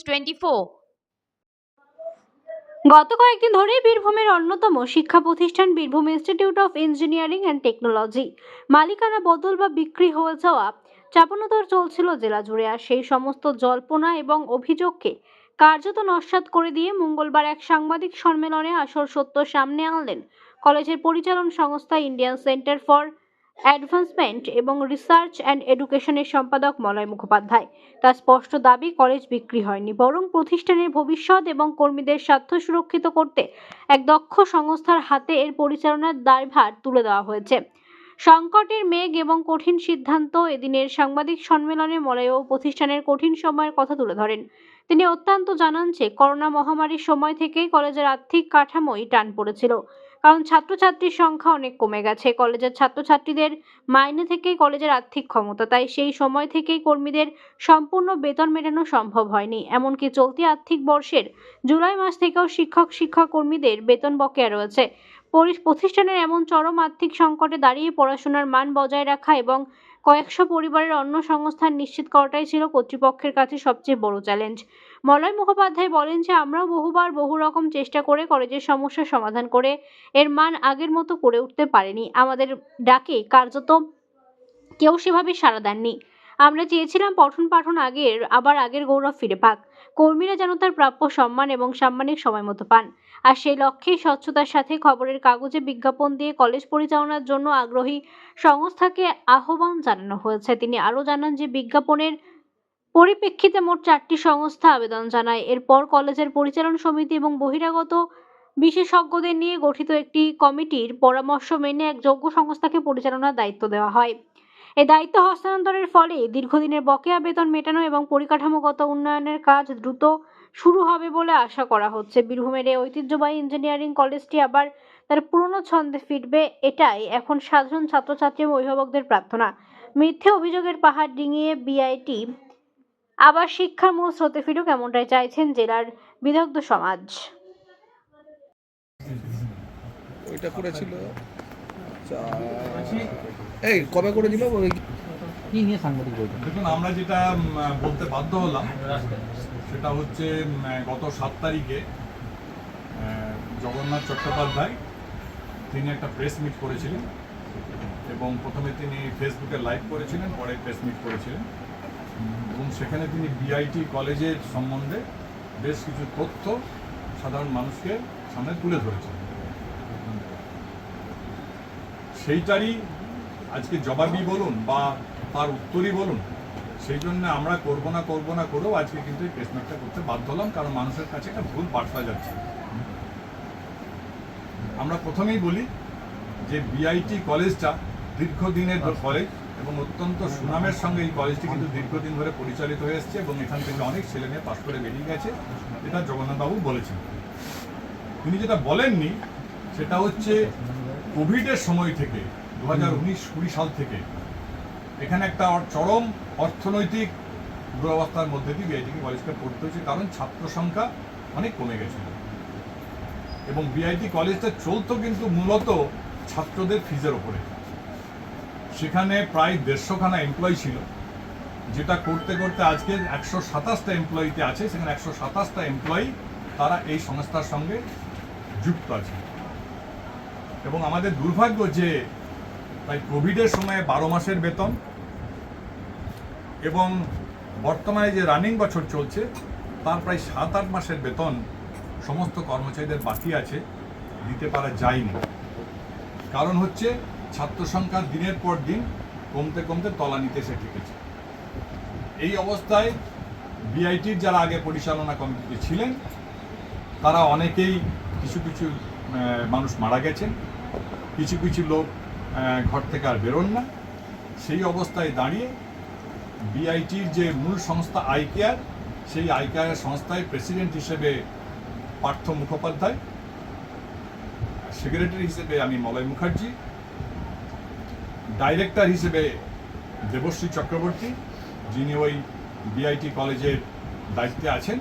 24। গত কয়েকদিন ধরেই বীরভূমের অন্যতম শিক্ষা প্রতিষ্ঠান Birbhum institute of engineering and technology মালিকানা বদল বা বিক্রি হয়ে যাওয়া চাপানোতর চলছিল জেলা জুড়ে। আর সেই সমস্ত জল্পনা এবং অভিযোগকে কার্যত নস্যাৎ করে দিয়ে মঙ্গলবার এক সাংবাদিক সম্মেলনে আসল সত্য সামনে আনলেন কলেজের পরিচালন সংস্থা ইন্ডিয়ান সেন্টার ফর অ্যাডভান্সমেন্ট এবং রিসার্চ অ্যান্ড এডুকেশনের সম্পাদক মলয় মুখোপাধ্যায়। তার স্পষ্ট দাবি, কলেজ বিক্রি হয়নি, বরং প্রতিষ্ঠানের ভবিষ্যৎ এবং কর্মীদের স্বার্থ সুরক্ষিত করতে এক দক্ষ সংস্থার হাতে এর পরিচালনার দায়ভার তুলে দেওয়া হয়েছে। সংকটের মেঘ এবং কঠিন সিদ্ধান্ত। এদিনের সাংবাদিক সম্মেলনে মলয় প্রতিষ্ঠানের কঠিন সময়ের কথা তুলে ধরেন। তিনি অত্যন্ত জানান যে করোনা মহামারীর সময় থেকেই কলেজের আর্থিক কাঠামোই টান পড়েছিল, কারণ ছাত্রছাত্রীর সংখ্যা অনেক কমে গেছে। কলেজের ছাত্রছাত্রীদের মাইনে থেকেই কলেজের আর্থিক ক্ষমতা, তাই সেই সময় থেকেই কর্মীদের সম্পূর্ণ বেতন মেটানো সম্ভব হয়নি। এমনকি চলতি আর্থিক বর্ষের জুলাই মাস থেকেও শিক্ষক-শিক্ষাকর্মীদের বেতন বকেয়া রয়েছে। প্রতিষ্ঠানের এমন চরম আর্থিক সংকটে দাঁড়িয়ে পড়াশোনার মান বজায় রাখা এবং কয়েকশো পরিবারের অন্য সংস্থান নিশ্চিত করাটাই ছিল কর্তৃপক্ষের কাছে সবচেয়ে বড় চ্যালেঞ্জ। মলয় মুখোপাধ্যায় বলেন যে আমরা বহুবার বহু রকম চেষ্টা করে কলেজের সমস্যার সমাধান করে এর মান আগের মতো করে উঠতে পারেনি। আমাদের ডাকে কার্যত কেউ সেভাবে সাড়া দেননি। আমরা চেয়েছিলাম পঠন পাঠন আগের গৌরব ফিরে পাক, কর্মীরা যেন তার প্রাপ্য সম্মান এবং সাম্মানিক সময় মতো পান। আর সেই লক্ষ্যেই স্বচ্ছতার সাথে খবরের কাগজে বিজ্ঞাপন দিয়ে কলেজ পরিচালনার জন্য আগ্রহী সংস্থাকে আহ্বান জানানো হয়েছে। তিনি আরও জানান যে বিজ্ঞাপনের পরিপ্রেক্ষিতে মোট 4টি সংস্থা আবেদন জানায়। এরপর কলেজের পরিচালন সমিতি এবং বহিরাগত বিশেষজ্ঞদের নিয়ে গঠিত একটি কমিটির পরামর্শ মেনে এক যোগ্য সংস্থাকে পরিচালনার দায়িত্ব দেওয়া হয়। এই দায়িত্ব হস্তান্তরের ফলে দীর্ঘদিনের বকেয়া বেতন মেটানো এবং পরিকাঠামোগত উন্নয়নের কাজ দ্রুত শুরু হবে বলে আশা করা হচ্ছে। বীরভূমের এই ঐতিহ্যবাহী ইঞ্জিনিয়ারিং কলেজটি আবার তার পুরনো ছন্দে ফিরবে, এটাই এখন সাধারণ ছাত্রছাত্রী ও অভিভাবকদের প্রার্থনা। মিথ্যে অভিযোগের পাহাড় ডিঙিয়ে বিআইটি আবার শিক্ষার মূল স্রোতে ফিরুক, এমনটাই চাইছেন জেলার বিদগ্ধ সমাজ। ওইটা করেছিল এই কবে করেছিল কি নিয়ে সাংবাদিক বলছেন? দেখুন, আমরা যেটা বলতে বাধ্য হলাম সেটা হচ্ছে গত 7 তারিখে জগন্নাথ চট্টোপাধ্যায় তিনি একটা প্রেস মিট করেছিলেন এবং প্রথমে তিনি ফেসবুকে লাইভ করেছিলেন, পরে প্রেস মিট করেছিলেন এবং সেখানে তিনি বিআইটি কলেজের সম্বন্ধে বেশ কিছু তথ্য সাধারণ মানুষকে সামনে তুলে ধরেছেন। সেইটারই আজকে জবাবই বলুন বা তার উত্তরই বলুন, সেই জন্য আমরা করবো না করেও আজকে কিন্তু এই প্রেস মিটটা করতে বাধ্য হলাম, কারণ মানুষের কাছে একটা ভুল বার্তা যাচ্ছে। আমরা প্রথমেই বলি যে বিআইটি কলেজটা দীর্ঘদিনের কলেজ এবং অত্যন্ত সুনামের সঙ্গে এই কলেজটি কিন্তু দীর্ঘদিন ধরে পরিচালিত হয়ে এসছে এবং এখান থেকে অনেক ছেলেমেয়ে পাশ করে বেরিয়ে গেছে, এটা জগন্নাথবাবু বলেছেন। তিনি যেটা বলেননি সেটা হচ্ছে কোভিডের সময় থেকে 2019-20 সাল থেকে এখানে একটা চরম অর্থনৈতিক দুরবস্থার মধ্যে দিয়ে বিআইটি কলেজকে পড়তে হয়েছে, কারণ ছাত্র সংখ্যা অনেক কমে গেছিল এবং বিআইটি কলেজটা চলতো কিন্তু মূলত ছাত্রদের ফিজের ওপরে। সেখানে প্রায় 150খানা এমপ্লয়ি ছিল, যেটা করতে করতে আজকে 127টা এমপ্লয়িতে আছে। সেখানে 127টা এমপ্লয়ি তারা এই সংস্থার সঙ্গে যুক্ত আছে এবং আমাদের দুর্ভাগ্য যে তাই কোভিডের সময়ে 12 মাসের বেতন এবং বর্তমানে যে রানিং বছর চলছে তার প্রায় 7-8 মাসের বেতন সমস্ত কর্মচারীদের বাকি আছে, দিতে পারা যায়নি। কারণ হচ্ছে ছাত্র সংখ্যা দিনের পর দিন কমতে কমতে তলানিতে এসে ঠেকেছে। এই অবস্থায় বিআইটির যারা আগে পরিচালনা কমিটিতে ছিলেন তারা অনেকেই কিছু মানুষ মারা গেছেন, কিছু লোক ঘর থেকে আর বেরোন না। সেই অবস্থায় দাঁড়িয়ে বিআইটির যে মূল সংস্থা আইকেয়ার, সেই আইকেয়ার সংস্থায় প্রেসিডেন্ট হিসেবে পার্থ মুখোপাধ্যায়, সেক্রেটারি হিসেবে আমি মলয় মুখার্জি, ডাইরেক্টর হিসেবে দেবশ্রী চক্রবর্তী, যিনি ওই বিআইটি কলেজের দায়িত্বে আছেন,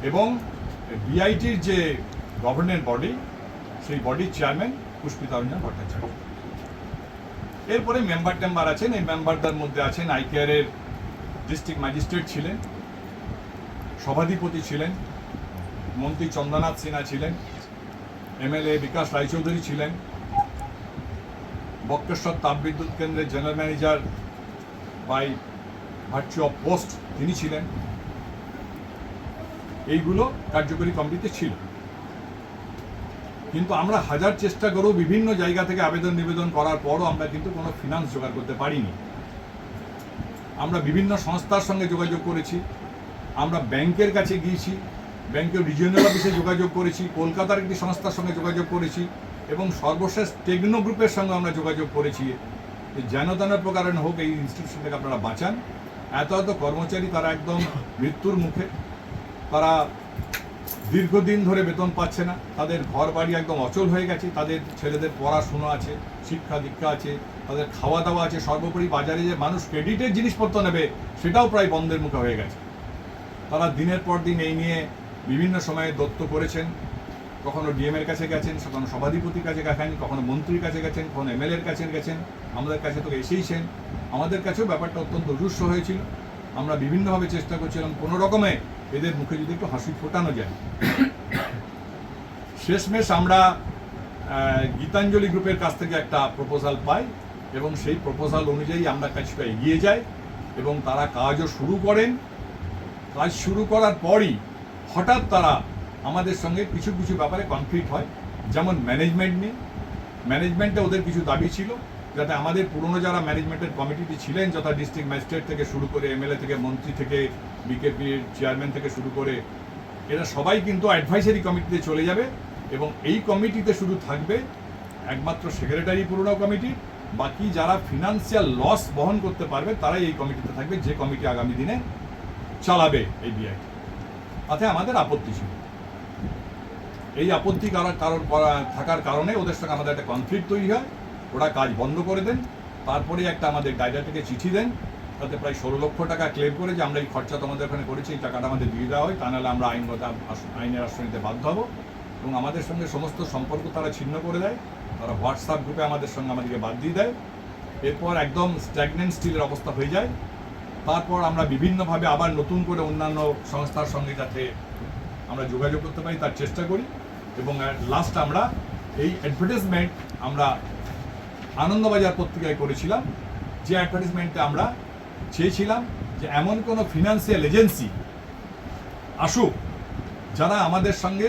এবং বিআইটির যে গভর্নিং বডি সেই বডির চেয়ারম্যান পুষ্পিতা রঞ্জন ভট্টাচার্য। এরপরে মেম্বার আছেন। এই মেম্বারদের মধ্যে আছেন আইকেয়ারের ডিস্ট্রিক্ট ম্যাজিস্ট্রেট ছিলেন, সভাধিপতি ছিলেন, মন্ত্রী চন্দ্রনাথ সিনহা ছিলেন, এমএলএ বিকাশ রায়চৌধুরী ছিলেন, বক্রেশ্বর তাপবিদ্যুৎ কেন্দ্রের general manager by virtue of post তিনি ছিলেন। এইগুলো কার্যকরী কমিটিতে ছিল। কিন্তু আমরা হাজার চেষ্টা করেও বিভিন্ন জায়গা থেকে আবেদন নিবেদন করার পরও আমরা কিন্তু কোনো ফিনান্স জোগাড় করতে পারিনি। আমরা বিভিন্ন সংস্থার সঙ্গে যোগাযোগ করেছি, আমরা ব্যাংকের কাছে গিয়েছি, ব্যাংকের রিজিওনাল অফিসে যোগাযোগ করেছি, কলকাতার একটি সংস্থার সঙ্গে যোগাযোগ করেছি এবং সর্বশেষ টেকনো গ্রুপের সঙ্গে আমরা যোগাযোগ করেছি যে যেন তেন প্রকারে হোক এই ইনস্টিটিউশনটাকে আপনারা বাঁচান। এত কর্মচারী তারা একদম মৃত্যুর মুখে, তারা দীর্ঘদিন ধরে বেতন পাচ্ছে না, তাদের ঘর বাড়ি একদম অচল হয়ে গেছে, তাদের ছেলেদের পড়াশুনো আছে, শিক্ষা দীক্ষা আছে, তাদের খাওয়া দাওয়া আছে, সর্বোপরি বাজারে যে মানুষ ক্রেডিটের জিনিসপত্র নেবে সেটাও প্রায় বন্ধের মুখে হয়ে গেছে। তারা দিনের পর দিন এই নিয়ে বিভিন্ন সময়ে দত্ত করেছেন, কখনো ডিএম এর কাছে গেছেন, কখনো সভাধিপতির কাছে গেছেন, কখনো মন্ত্রীর কাছে গেছেন, কখনো এমএলএর কাছে গেছেন, আমাদের কাছে তো এসেইছেন। আমাদের কাছেও ব্যাপারটা অত্যন্ত রুষ্য হয়েছিল। আমরা বিভিন্নভাবে চেষ্টা করছিলাম কোনো রকমে এদের মুখে যদি একটু হাসি ফোটানো যায়। শেষমেশ আমরা গীতাঞ্জলি গ্রুপের কাছ থেকে একটা প্রপোজাল পাই এবং সেই প্রপোজাল অনুযায়ী আমরা কাজটা এগিয়ে যাই এবং তারা কাজও শুরু করেন। কাজ শুরু করার পরই হঠাৎ তারা আমাদের সঙ্গে কিছু কিছু ব্যাপারে কনফ্লিক্ট হয়। যেমন ম্যানেজমেন্ট নিয়ে, ম্যানেজমেন্টে ওদের কিছু দাবি ছিল যাতে আমাদের পুরনো যারা ম্যানেজমেন্টের কমিটিতে ছিলেন, যথা ডিস্ট্রিক্ট ম্যাজিস্ট্রেট থেকে শুরু করে এমএলএ থেকে মন্ত্রী থেকে বিকেপির চেয়ারম্যান থেকে শুরু করে এরা সবাই কিন্তু অ্যাডভাইসারি কমিটিতে চলে যাবে এবং এই কমিটিতে শুধু থাকবে একমাত্র সেক্রেটারি পুরনো কমিটি, বাকি যারা ফিনান্সিয়াল লস বহন করতে পারবে তারাই এই কমিটিতে থাকবে, যে কমিটি আগামী দিনে চালাবে এই বিআই। তাতে আমাদের আপত্তি ছিল। এই আপত্তি থাকার কারণে ওদের সঙ্গে আমাদের একটা কনফ্লিক্ট তৈরি হয়। ওরা কাজ বন্ধ করে দেন, তারপরে একটা আমাদের ডাইরেক্টরকে চিঠি দেন, তাতে প্রায় 16 লক্ষ টাকা ক্লেম করে যে আমরা এই খরচা তোমাদের ওখানে করেছি, এই টাকাটা আমাদের দিয়ে দেওয়া হয়, তা নাহলে আমরা আইনের আশ্রয় নিতে বাধ্য হবো। এবং আমাদের সঙ্গে সমস্ত সম্পর্ক তারা ছিন্ন করে দেয়। তারা হোয়াটসঅ্যাপ গ্রুপে আমাদেরকে বাদ দিয়ে দেয়। এরপর একদম স্ট্যাগনেন্ট স্টিলের অবস্থা হয়ে যায়। তারপর আমরা বিভিন্নভাবে আবার নতুন করে অন্যান্য সংস্থার সঙ্গে যাতে আমরা যোগাযোগ করতে পারি তার চেষ্টা করি এবং লাস্ট আমরা এই অ্যাডভার্টাইজমেন্ট আমরা আনন্দবাজার পত্রিকায় করেছিলাম, যে অ্যাডভার্টাইজমেন্টে আমরা চেয়েছিলাম যে এমন কোনো ফিনান্সিয়াল এজেন্সি আসুক যারা আমাদের সঙ্গে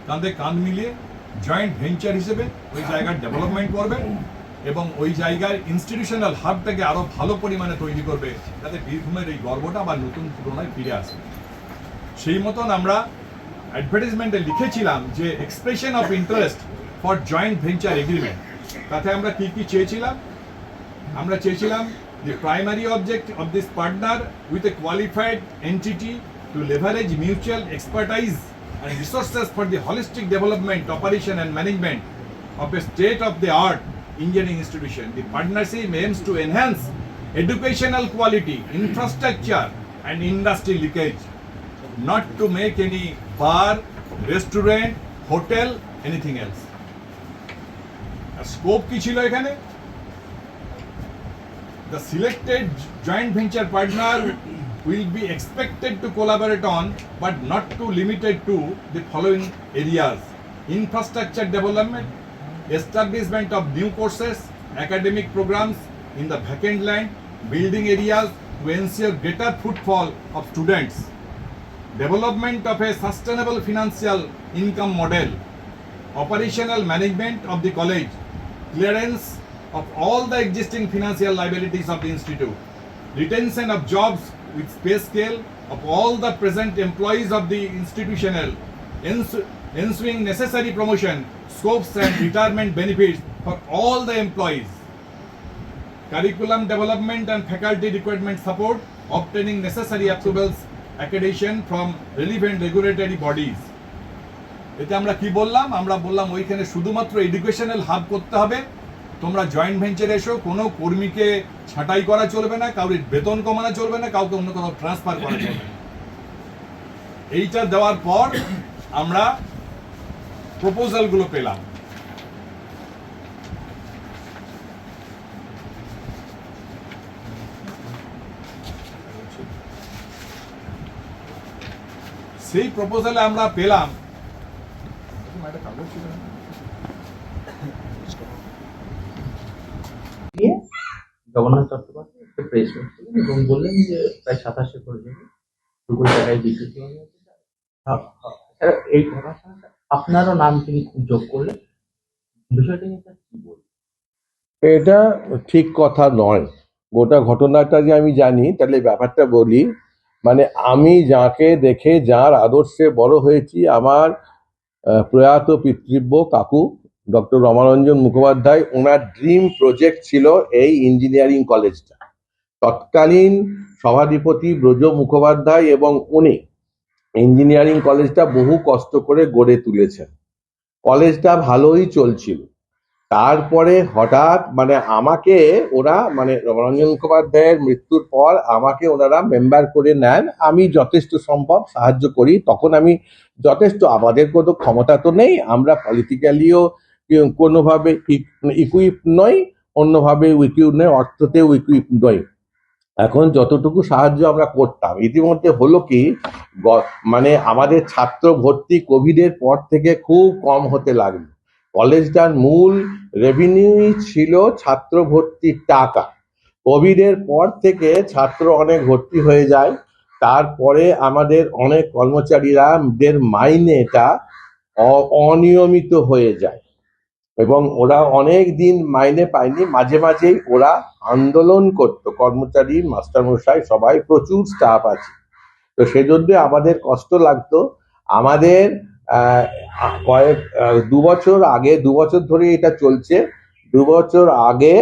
কাঁধে কাঁধ মিলিয়ে জয়েন্ট ভেঞ্চার হিসেবে ওই জায়গার ডেভেলপমেন্ট করবে এবং ওই জায়গার ইনস্টিটিউশনাল হাবটাকে আরও ভালো পরিমাণে তৈরি করবে, যাতে বীরভূমের এই গর্বটা আবার নতুন তুলনায় ফিরে আসে। সেই মতন আমরা অ্যাডভার্টাইজমেন্টে লিখেছিলাম যে expression of interest for joint venture agreement. তাতে আমরা কি কি চেয়েছিলাম? আমরা চেয়েছিলাম the primary object of this partner with a qualified entity to leverage mutual expertise and resources for the holistic development, operation and management of a state-of-the-art engineering institution. The partnership aims to enhance educational quality, infrastructure and industry linkage, not to make any bar, restaurant, hotel, anything else. Scope কি ছিল এখানে? The selected joint venture partner will be expected to collaborate on, but not to limited to, the following areas: infrastructure development, establishment of new courses, academic programs in the vacant land, building areas to ensure greater footfall of students, development of a sustainable financial income model, operational management of the college, clearance of all the existing financial liabilities of the institute, retention of jobs with pay scale of all the present employees of the institutional, ensuing necessary promotion, scopes and retirement benefits for all the employees, curriculum development and faculty recruitment support, obtaining necessary approvals, accreditation from relevant regulatory bodies. এতে আমরা কি বললাম? আমরা বললাম ওইখানে শুধুমাত্র educational hub করতে হবে, তোমরা জয়েন্ট ভেঞ্চারে এসো, কোনো কর্মীকে ছাঁটাই করা চলবে না, কাউরির বেতন কমানো চলবে না, কাউকে অন্য কোথাও ট্রান্সফার করা চলবে না। এইটা দেওয়ার পর আমরা প্রপোজালগুলো পেলাম। সেই প্রপোজালে আমরা পেলাম দিয়ে জগন্নাথ চট্টোপাধ্যায় একটা প্রেস নোট দিলেন এবং বললেন যে প্রায় 87 একর জমি 2 কোটি টাকায় বিক্রি করা হয়েছে। স্যার, এই ঘটনার সঙ্গে আপনারও নাম তিনি যোগ করলেন, বিষয়টা নিয়ে স্যার কি বলবেন? এটা ঠিক কথা নয়। গোটা ঘটনাটা যে আমি জানি, তাহলে ব্যাপারটা বলি। মানে আমি যাকে দেখে যার আদর্শে বড় হয়েছি, আমার প্রয়াত পিতৃব্য কাকু ডক্টর রমারঞ্জন মুখোপাধ্যায়, ওনার ড্রিম প্রজেক্ট ছিল এই ইঞ্জিনিয়ারিং কলেজটা। তৎকালীন সভাধিপতি ব্রজ মুখোপাধ্যায় এবং উনি ইঞ্জিনিয়ারিং কলেজটা বহু কষ্ট করে গড়ে তুলেছেন। কলেজটা ভালোই চলছিল। তারপরে হঠাৎ মানে আমাকে ওরা, মানে রমারঞ্জন মুখোপাধ্যায়ের মৃত্যুর পর আমাকে ওনারা মেম্বার করে নেন। আমি যথেষ্ট সম্ভব সাহায্য করি। তখন আমি যথেষ্ট, আমাদের কোনো ক্ষমতা তো নেই, আমরা পলিটিক্যালিও কোনোভাবে ইকুইপ নই, অন্যভাবে ইকুইপ নই, অর্থতেও ইকুইপ নই। এখন যতটুকু সাহায্য আমরা করতাম, ইতিমধ্যে হলো কি, মানে আমাদের ছাত্র ভর্তি কোভিডের পর থেকে খুব কম হতে লাগলো। কলেজটার মূল রেভিনিউই ছিল ছাত্র ভর্তির টাকা। কোভিডের পর থেকে ছাত্র অনেক ভর্তি হয়ে যায়। তারপরে আমাদের অনেক কর্মচারীদের মাইনেটা অনিয়মিত হয়ে যায় এবং ওরা অনেক দিন মাইনে পায়নি। মাঝে মাঝেই ওরা আন্দোলন করতো, কর্মচারী, মাস্টারমশাই সবাই, প্রচুর স্টাফ আছে। তো সেজন্য আমাদের কষ্ট লাগতো। আমাদের দু বছর ধরে এটা চলছে। 2 বছর আগে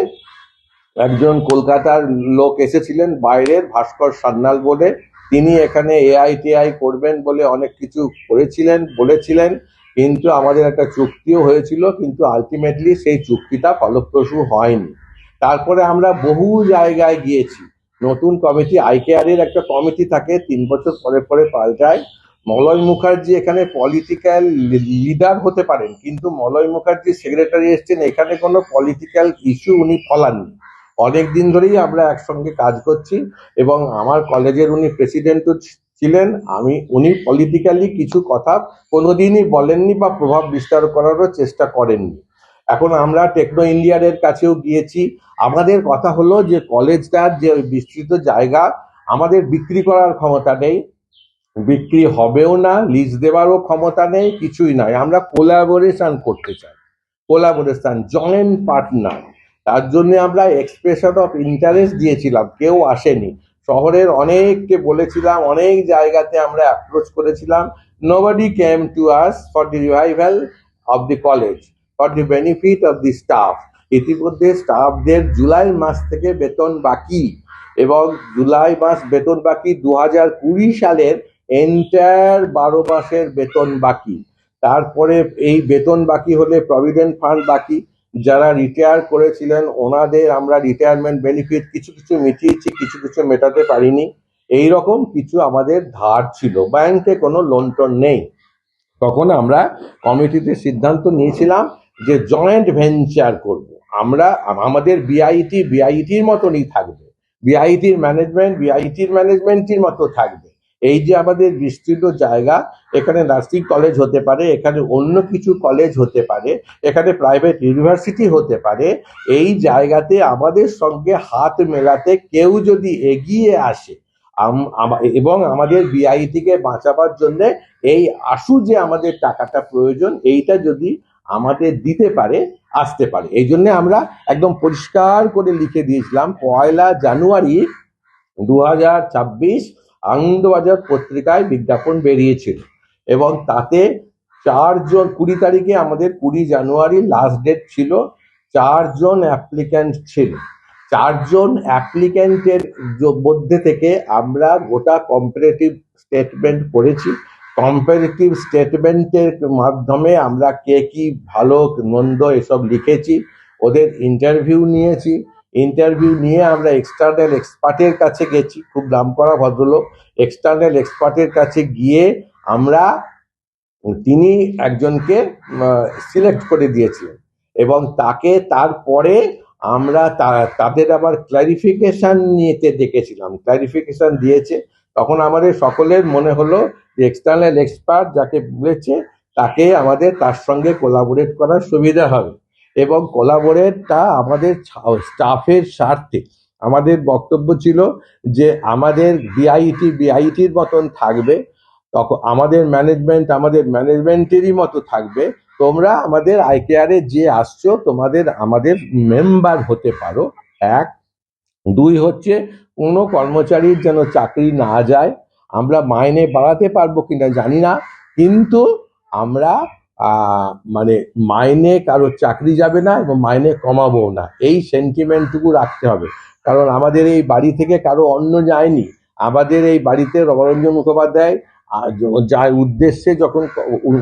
একজন কলকাতার লোক এসেছিলেন বাইরের, ভাস্কর সান্যাল বলে। তিনি এখানে এআইটিআই করবেন বলে অনেক কিছু বলেছিলেন, কিন্তু আমাদের একটা চুক্তিও হয়েছিল, কিন্তু আলটিমেটলি সেই চুক্তিটা ফলপ্রসূ হয়নি। তারপরে আমরা বহু জায়গায় গিয়েছি। নতুন কমিটি, আইকেআরের একটা কমিটি থাকে, 3 বছর পরে পরে পাল্টায়। মলয় মুখার্জি এখানে পলিটিক্যাল লিডার হতে পারেন, কিন্তু মলয় মুখার্জি সেক্রেটারি এসছেন, এখানে কোনো পলিটিক্যাল ইস্যু উনি ফলাননি। অনেক দিন ধরেই আমরা একসঙ্গে কাজ করছি এবং আমার কলেজের উনি প্রেসিডেন্টও ছিলেন। উনি পলিটিক্যালি কিছু কথা কোনোদিনই বলেননি বা প্রভাব বিস্তার করারও চেষ্টা করেননি। এখন আমরা টেকনো ইন্ডিয়ার কাছেও গিয়েছি। আমাদের কথা হলো যে কলেজটার যে বিস্তৃত জায়গা, আমাদের বিক্রি করার ক্ষমতা নেই, বিক্রি হবেও না, লিজ দেওয়ারও ক্ষমতা নেই, কিছুই নাই। আমরা কোলাবোরেশন করতে চাই, কোলাবোরেশন, জয়েন্ট পার্টনার। তার জন্য আমরা এক্সপ্রেশন অফ ইন্টারেস্ট দিয়েছিলাম, কেউ আসেনি। শহরের অনেককে বলেছিলাম, অনেক জায়গাতে আমরা অ্যাপ্রোচ করেছিলাম। Nobody came to us for the revival of the college, for the benefit of the staff. ইতিমধ্যে স্টাফদের জুলাই মাস থেকে বেতন বাকি, এবং জুলাই মাস বেতন বাকি, 2020 সালের এন্টায়ার 12 মাসের বেতন বাকি। তারপরে এই বেতন বাকি হলে প্রভিডেন্ট ফান্ড বাকি। যারা রিটায়ার করেছিলেন ওনাদের আমরা রিটায়ারমেন্ট বেনিফিট কিছু কিছু মিটিয়েছি, কিছু কিছু মেটাতে পারিনি। এই রকম কিছু আমাদের ধার ছিল, ব্যাংকে কোনো লোন টোন নেই। তখন আমরা কমিটিতে সিদ্ধান্ত নিয়েছিলাম যে জয়েন্ট ভেঞ্চার করব। আমরা আমাদের বিআইটির মতনই থাকবে, বিআইটির ম্যানেজমেন্টের মতো থাকবে। এই যে আমাদের বিস্তৃত জায়গা, এখানে নার্সিং কলেজ হতে পারে, এখানে অন্য কিছু কলেজ হতে পারে, এখানে প্রাইভেট ইউনিভার্সিটি হতে পারে। এই জায়গাতে আমাদের সঙ্গে হাত মেলাতে কেউ যদি এগিয়ে আসে এবং আমাদের বিআইটিকে বাঁচাবার জন্য এই আশু যে আমাদের টাকাটা প্রয়োজন, এইটা যদি আমাদের দিতে পারে, আসতে পারে। এই জন্য আমরা একদম পরিষ্কার করে লিখে দিয়েছিলাম। 1 জানুয়ারি 2026 আনন্দবাজার পত্রিকায় বিজ্ঞাপন বেরিয়েছিল এবং তাতে 4 জন, 20 তারিখে আমাদের 20 জানুয়ারি লাস্ট ডেট ছিল। 4 জন অ্যাপ্লিক্যান্ট ছিল। 4 জন অ্যাপ্লিক্যান্টের মধ্যে থেকে আমরা গোটা কম্পারেটিভ স্টেটমেন্ট করেছি। কম্পারেটিভ স্টেটমেন্টের মাধ্যমে আমরা কে কি ভালো মন্দ এসব লিখেছি। ওদের ইন্টারভিউ নিয়েছি। ইন্টারভিউ নিয়ে আমরা এক্সটার্নাল এক্সপার্টের কাছে গেছি, খুব নামকরা ভদ্রলোক। এক্সটার্নাল এক্সপার্টের কাছে গিয়ে তিনি একজনকে সিলেক্ট করে দিয়েছিলেন এবং তারপরে আমরা তাদের আবার ক্লারিফিকেশন নিতে ডেকেছিলাম। ক্লারিফিকেশন দিয়েছে। তখন আমাদের সকলের মনে হলো যে এক্সটার্নাল এক্সপার্ট যাকে বলেছে তাকে আমাদের তার সঙ্গে কোলাবোরেট করার সুবিধা হবে, এবং কোলাবোরেটটা আমাদের স্টাফের স্বার্থে। আমাদের বক্তব্য ছিল যে আমাদের বিআইটির মতন থাকবে, তখন আমাদের ম্যানেজমেন্টেরই মতো থাকবে। তোমরা আমাদের আইকেআরে যে আসছো আমাদের মেম্বার হতে পারো। এক, দুই হচ্ছে কোনো কর্মচারীর যেন চাকরি না যায়। আমরা মাইনে বাড়াতে পারবো কিনা জানি না, কিন্তু আমরা মানে মাইনে কারো চাকরি যাবে না এবং মাইনে কমাবো না, এই সেন্টিমেন্টটুকু রাখতে হবে। কারণ আমাদের এই বাড়ি থেকে কারো অন্ন যায়নি। আমাদের এই বাড়িতে রবরঞ্জন মুখোপাধ্যায় যার উদ্দেশ্যে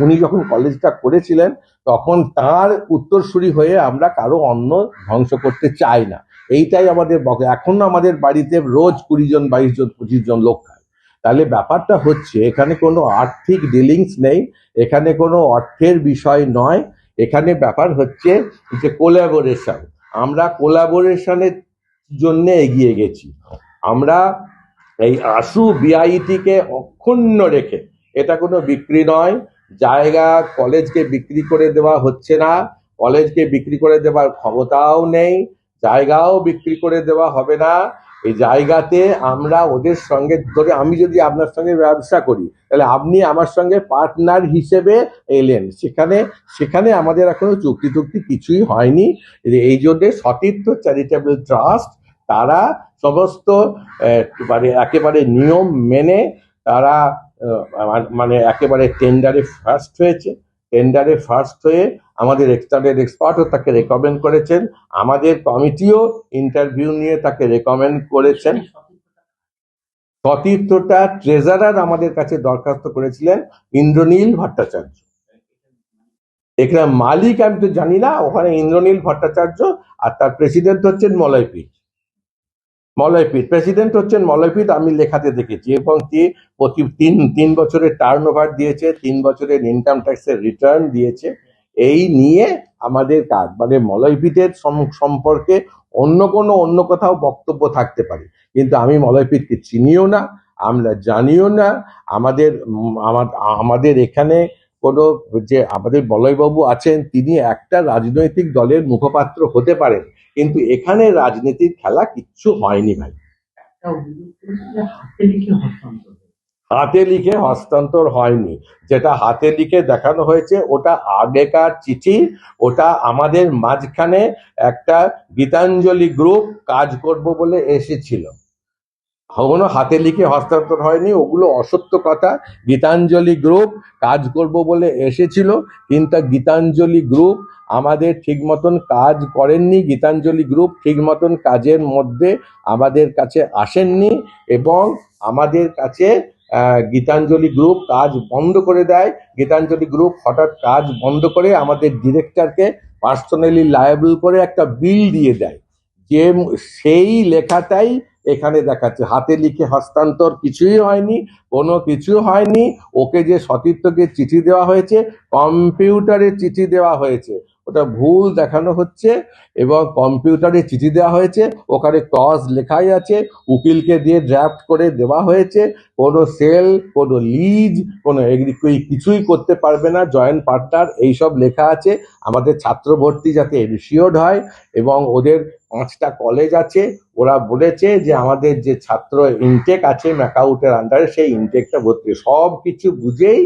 উনি যখন কলেজটা করেছিলেন, তখন তার উত্তরসূরি হয়ে আমরা কারো অন্ন ধ্বংস করতে চাই না। এইটাই আমাদের এখনো আমাদের বাড়িতে রোজ 20 জন 22 জন 25 জন লোক খায়। তাহলে ব্যাপারটা হচ্ছে এখানে কোনো আর্থিক ডিলিংস নেই, এখানে কোনো অর্থের বিষয় নয়, এখানে ব্যাপার হচ্ছে যে কোলাবোরেশন। আমরা কোলাবোরেশনের জন্য এগিয়ে গেছি। আমরা এই আশু বিআইটিকে অক্ষুণ্ণ রেখে, এটা কোনো বিক্রি নয়, জায়গা কলেজকে বিক্রি করে দেওয়া হচ্ছে না, কলেজকে বিক্রি করে দেওয়ার ক্ষমতাও নেই, জায়গাও বিক্রি করে দেওয়া হবে না। এই জায়গাতে আমরা ওদের সঙ্গে ধরে, আমি যদি আপনার সঙ্গে ব্যবসা করি তাহলে আপনি আমার সঙ্গে পার্টনার হিসেবে এলেন, সেখানে আমাদের এখনো চুক্তি কিছুই হয়নি। এই জন্যে সতীর্থ চ্যারিটেবল ট্রাস্ট তারা সমস্ত মানে একেবারে নিয়ম মেনে তারা মানে একেবারে টেন্ডারে ফার্স্ট হয়ে আমাদের এক্সটার্নাল এক্সপার্টও তাকে রেকমেন্ড করেছেন, আমাদের কমিটিও ইন্টারভিউ নিয়ে তাকে রেকমেন্ড করেছেন। সতীর্থটা ট্রেজারার আমাদের কাছে দরখাস্ত করেছিলেন ইন্দ্রনীল ভট্টাচার্য। এখানে মালিক আমি তো জানি না, ওখানে ইন্দ্রনীল ভট্টাচার্য, আর তার প্রেসিডেন্ট হচ্ছেন মলয়পীঠ। প্রেসিডেন্ট হচ্ছেন মলয়পীঠ, আমি লেখাতে দেখেছি। এবং প্রতি তিন বছরের টার্ন ওভার দিয়েছে, 3 বছরের ইনকাম ট্যাক্সের রিটার্ন দিয়েছে। এই নিয়ে আমাদের কাজ, মানে মলয়পীঠের সম্পর্কে অন্য কোথাও বক্তব্য থাকতে পারে, কিন্তু আমি মলয়পীঠকে চিনিও না, আমরা জানিও না। আমাদের এখানে কোনো যে আমাদের বলয়বাবু আছেন, তিনি একটা রাজনৈতিক দলের মুখপাত্র হতে পারেন, কিন্তু এখানে রাজনীতির খেলা কিচ্ছু হয়নি ভাই। হাতে লিখে হস্তান্তর হয়নি। যেটা হাতে লিখে দেখানো হয়েছে ওটা আগেকার চিঠি, ওটা আমাদের মাঝখানে একটা গীতাঞ্জলি গ্রুপ কাজ করব বলে এসেছিল। কোনো হাতে লিখে হস্তান্তর হয়নি, ওগুলো অসত্য কথা। গীতাঞ্জলি গ্রুপ কাজ করব বলে এসেছিল, কিন্তু গীতাঞ্জলি গ্রুপ আমাদের ঠিক মতন কাজ করেননি। গীতাঞ্জলি গ্রুপ ঠিক মতন কাজের মধ্যে আমাদের কাছে আসেননি, এবং আমাদের কাছে গীতাঞ্জলি গ্রুপ কাজ বন্ধ করে দেয়। গীতাঞ্জলি গ্রুপ হঠাৎ কাজ বন্ধ করে আমাদের ডিরেক্টরকে পার্সোনালি লায়াবল করে একটা বিল দিয়ে দেয়, যে সেই লেখাটাই এখানে দেখাচ্ছে। হাতে লিখে হস্তান্তর কিছুই হয়নি, কোনো কিছু হয়নি। ওকে যে সতীর্থকে চিঠি দেওয়া হয়েছে, কম্পিউটারে চিঠি দেওয়া হয়েছে, ওটা ভুল দেখানো হচ্ছে। এবং কম্পিউটারে চিঠি দেওয়া হয়েছে, ওখানে ক্লজ লেখাই আছে, উকিলকে দিয়ে ড্রাফট করে দেওয়া হয়েছে। কোনো সেল, কোনো লিজ, কোনো কিছুই করতে পারবে না জয়েন্ট পার্টনার, এইসব লেখা আছে। আমাদের ছাত্র ভর্তি যাতে এনশিওর্ড হয়, এবং ওদের 5টা কলেজ আছে, ওরা বলেছে যে আমাদের যে ছাত্র ইনটেক আছে ম্যাকাউটের আন্ডারে, সেই ইনটেকটা ভর্তি। সব কিছু বুঝেই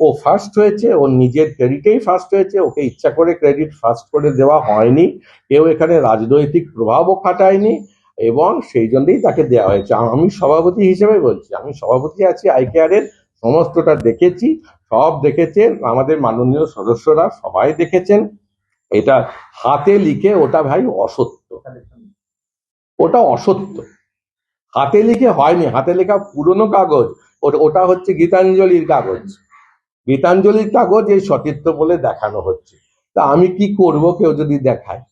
ও ফার্স্ট হয়েছে, ওর নিজের ক্রেডিটেই ফার্স্ট হয়েছে, ওকে ইচ্ছা করে ক্রেডিট ফার্স্ট করে দেওয়া হয়নি, কেউ এখানে রাজনৈতিক প্রভাবও খাটায়নি, এবং সেই জন্যই তাকে দেওয়া হয়েছে। আমি সভাপতি হিসেবে বলছি, আমি সভাপতি আছি আইকেআরের, সমস্তটা দেখেছি, সব দেখেছেন আমাদের মাননীয় সদস্যরা, সবাই দেখেছেন। এটা হাতে লিখে, ওটা ভাই অসত্য, ওটা অসত্য। হাতে লিখে হয়নি, হাতে লেখা পুরনো কাগজ, ওটা হচ্ছে গীতাঞ্জলির কাগজ। গীতাঞ্জলির কাগজ এই সতীর্থ বলে দেখানো হচ্ছে। তা আমি কি করব, কেউ যদি দেখায়?